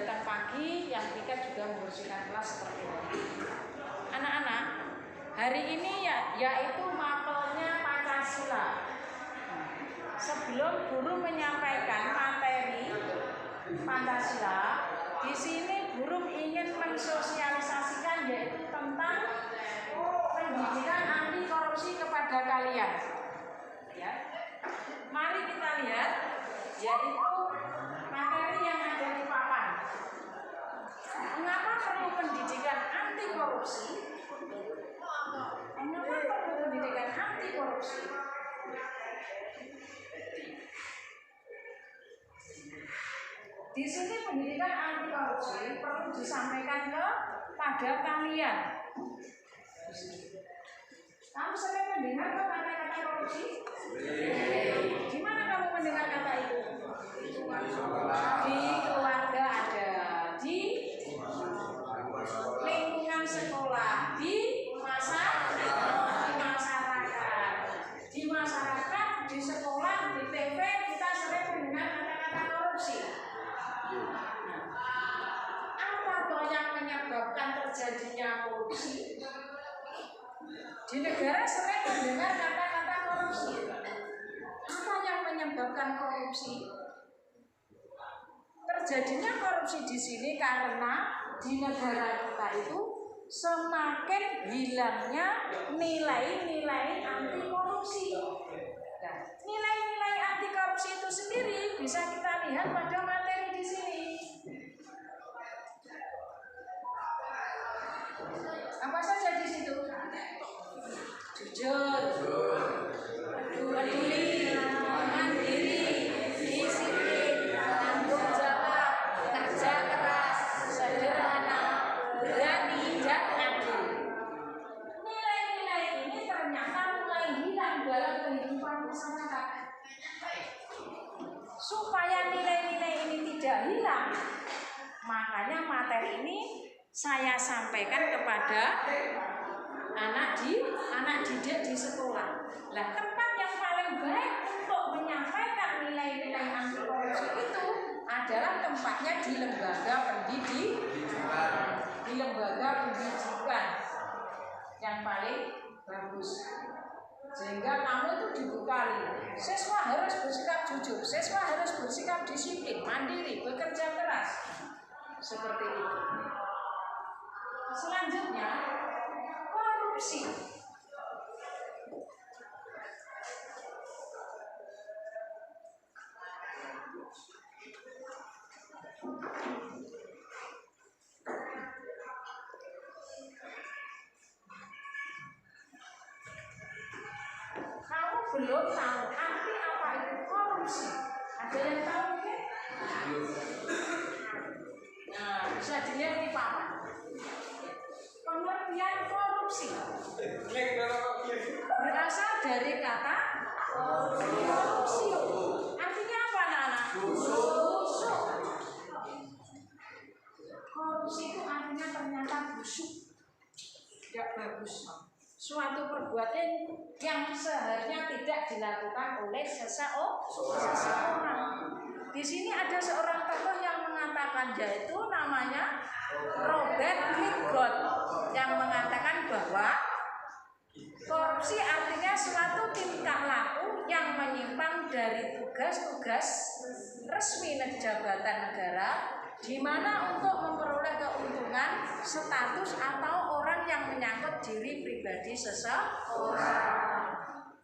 datang pagi, yang piket juga membersihkan kelas seperti itu. Anak-anak, hari ini yaitu mapelnya Pancasila. Sebelum guru menyampaikan materi Pancasila, di sini guru ingin mensosialisasikan yaitu tentang pendidikan anti korupsi kepada kalian. Ya. Mari kita lihat yaitu materi yang ada di papan. Mengapa perlu pendidikan anti korupsi? Mengapa perlu pendidikan anti korupsi? Di sini pendidikan anti korupsi perlu disampaikan kepada kalian. Kamu sering mendengar kata-kata korupsi? Di mana kamu mendengar kata itu? Di keluarga ada, di lingkungan sekolah, di masyarakat, di sekolah, di TV kita sering mendengar kata-kata korupsi. Apa toh yang menyebabkan terjadinya korupsi? Di negara sering mendengar kata-kata korupsi. Apa yang menyebabkan korupsi? Terjadinya korupsi di sini karena di negara kita itu semakin hilangnya nilai-nilai anti korupsi. Nah, nilai-nilai anti korupsi itu sendiri bisa kita lihat pada materi di sini. Apa saja di situ? Jujur, peduli, mandiri, disiplin, tanggung jawab, kerja keras, sederhana, berani, dan adil. Nilai-nilai ini ternyata mulai hilang dalam kehidupan masyarakat. Supaya nilai-nilai ini tidak hilang, makanya materi ini saya sampaikan kepada anak didik di sekolah. Lah, tempat yang paling baik untuk menyampaikan nilai-nilai anti korupsi itu adalah tempatnya di lembaga pendidikan yang paling bagus. Sehingga kamu itu dibekali, siswa harus bersikap jujur, siswa harus bersikap disiplin, mandiri, bekerja keras. Seperti itu. Selanjutnya, korupsi. Kamu belum tahu arti apa itu korupsi? Ada yang tahu mungkin? Nah, bisa dilihat di papan. Pengertian korupsi berasal dari kata korupsi. Artinya apa, anak-anak? Busuk. Korupsi itu artinya ternyata busuk, tidak bagus. Suatu perbuatan yang seharusnya tidak dilakukan oleh seseorang. Di sini ada seorang tokoh yang mengatakan, yaitu namanya Robert Ligot, yang mengatakan bahwa korupsi artinya suatu tingkah laku yang menyimpang dari tugas-tugas resmi jabatan negara, di mana untuk memperoleh keuntungan, status, atau orang yang menyangkut diri pribadi seseorang.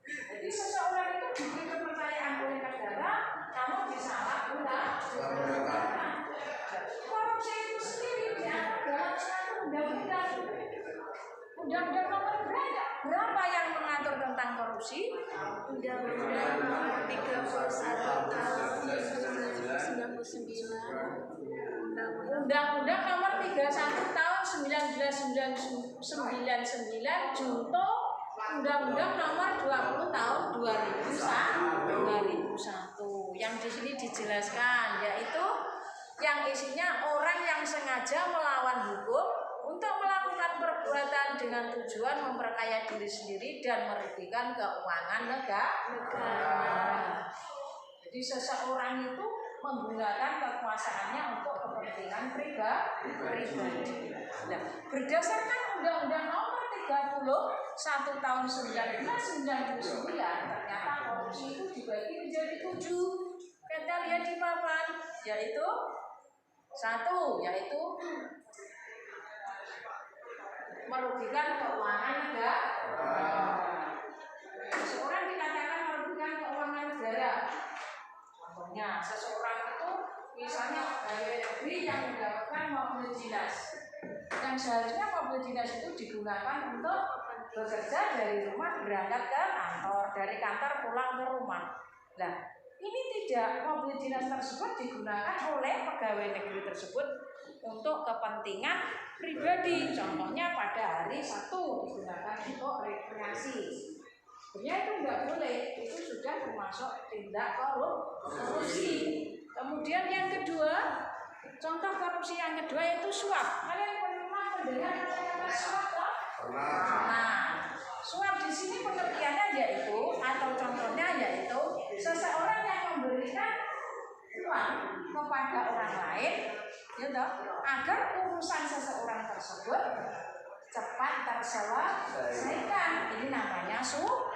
Jadi seseorang itu diberi kepercayaan oleh negara, namun disalahgunakan. Korupsi itu sendiri diatur dalam suatu undang-undang. Undang-undang nomor berapa yang mengatur tentang korupsi? Undang-undang nomor 31 tahun 1999. Undang-undang nomor 31 tahun 1999 junto Undang-Undang nomor 20 tahun 2001 yang di sini dijelaskan, yaitu yang isinya orang yang sengaja melawan hukum untuk melakukan perbuatan dengan tujuan memperkaya diri sendiri dan merugikan keuangan negara. Jadi seseorang itu menggunakan kekuasaannya untuk kepentingan pribadi. Nah, berdasarkan Undang-Undang Nomor 31 Tahun 1999, ternyata korupsi itu dibagi menjadi 7. Kita lihat di papan, yaitu 1, yaitu merugikan keuangan negara. Seseorang dikatakan merugikan keuangan negara. Contohnya, seseorang itu misalnya pegawai negeri yang mendapatkan mobil dinas, yang seharusnya mobil dinas itu digunakan untuk bekerja dari rumah berangkat ke kantor, dari kantor pulang ke rumah. Nah, ini tidak, mobil dinas tersebut digunakan oleh pegawai negeri tersebut untuk kepentingan pribadi. Contohnya pada hari Sabtu digunakan untuk rekreasi. Sebenarnya itu nggak boleh, itu sudah termasuk tindak korupsi. Kemudian yang kedua, contoh korupsi yang kedua yaitu suap. Kalian pernah mendengar kata-kata suap? Nah, suap di sini pengertiannya yaitu atau contohnya yaitu seseorang yang memberikan uang kepada orang lain, gitu, agar urusan seseorang tersebut cepat terselesaikan. Ini namanya suap.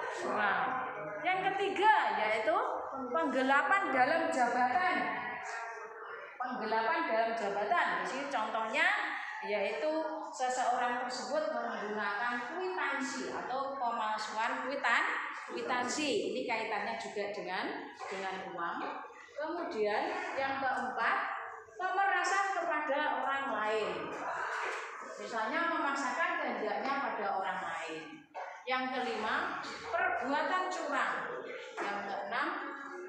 Yang ketiga yaitu penggelapan dalam jabatan. Penggelapan dalam jabatan. Di sini contohnya yaitu seseorang tersebut menggunakan kwitansi atau pemalsuan kwitansi. Ini kaitannya juga dengan uang. Kemudian yang keempat, pemerasan kepada orang lain. Misalnya memaksakan kehendaknya pada orang lain. Yang kelima, perbuatan curang. Yang keenam,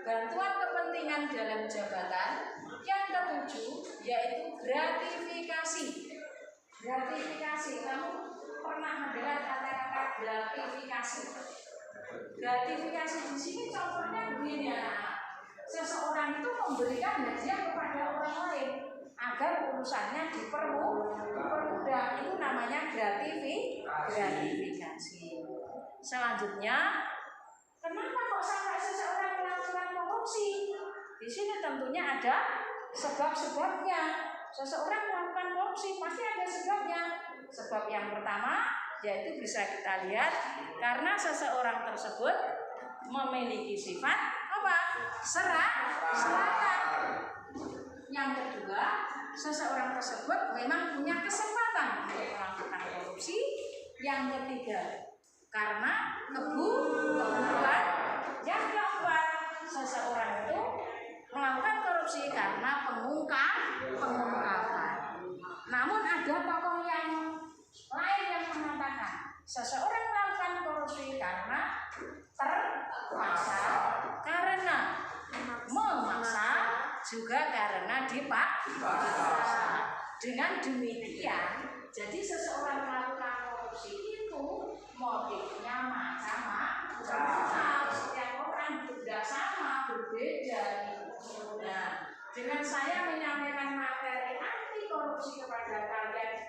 bantuan kepentingan dalam jabatan. Yang ketujuh, yaitu gratifikasi. Gratifikasi, kamu pernah mendengar kata-kata gratifikasi? Gratifikasi di sini contohnya begini ya. Seseorang itu memberikan hadiah kepada orang lain agar urusannya dipermudah. Itu namanya gratifikasi. Selanjutnya, kenapa kok sampai seseorang melakukan korupsi? Di sini tentunya ada sebab-sebabnya. Seseorang melakukan korupsi pasti ada sebabnya. Sebab yang pertama yaitu bisa kita lihat karena seseorang tersebut memiliki sifat apa? Serakah. Yang kedua, seseorang tersebut memang punya kesempatan untuk melakukan korupsi. Yang ketiga, karena kebutuhan. Yang keempat, seseorang itu melakukan korupsi karena pengungkapan. Namun ada tokoh yang lain yang mengatakan seseorang melakukan korupsi karena terpaksa, karena memaksa, juga karena dipaksa. Dengan demikian, jadi seseorang melakukan korupsi itu motifnya macam-macam. Setiap orang tidak sama, berbeda. Nah, dengan saya menyampaikan materi anti korupsi kepada kalian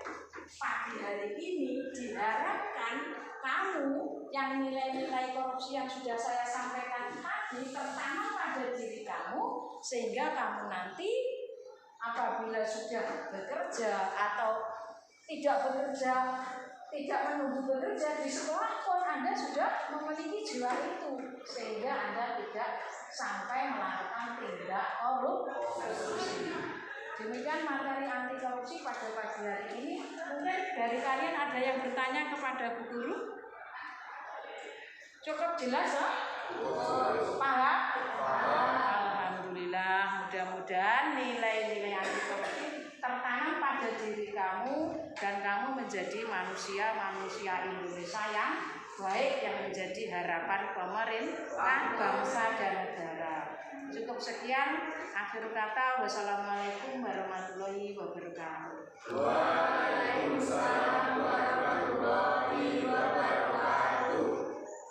pagi hari ini, diharapkan kamu yang nilai-nilai korupsi yang sudah saya sampaikan tadi tertanam pada diri kamu, sehingga kamu nanti apabila sudah bekerja atau tidak bekerja, tidak menunggu bekerja di sekolah pun Anda sudah memiliki jiwa itu, sehingga Anda tidak sampai melakukan tindak korupsi. Demikian materi anti korupsi pada pagi hari ini. Mungkin dari kalian ada yang bertanya kepada Bu Guru? Cukup jelas ya? Paham? Alhamdulillah, mudah-mudahan nilai-nilai anti korupsi tertanam pada diri kamu dan kamu menjadi manusia Indonesia yang baik, yang menjadi harapan pemerintah, bangsa dan negara. Cukup sekian, akhir kata, wassalamualaikum warahmatullahi wabarakatuh.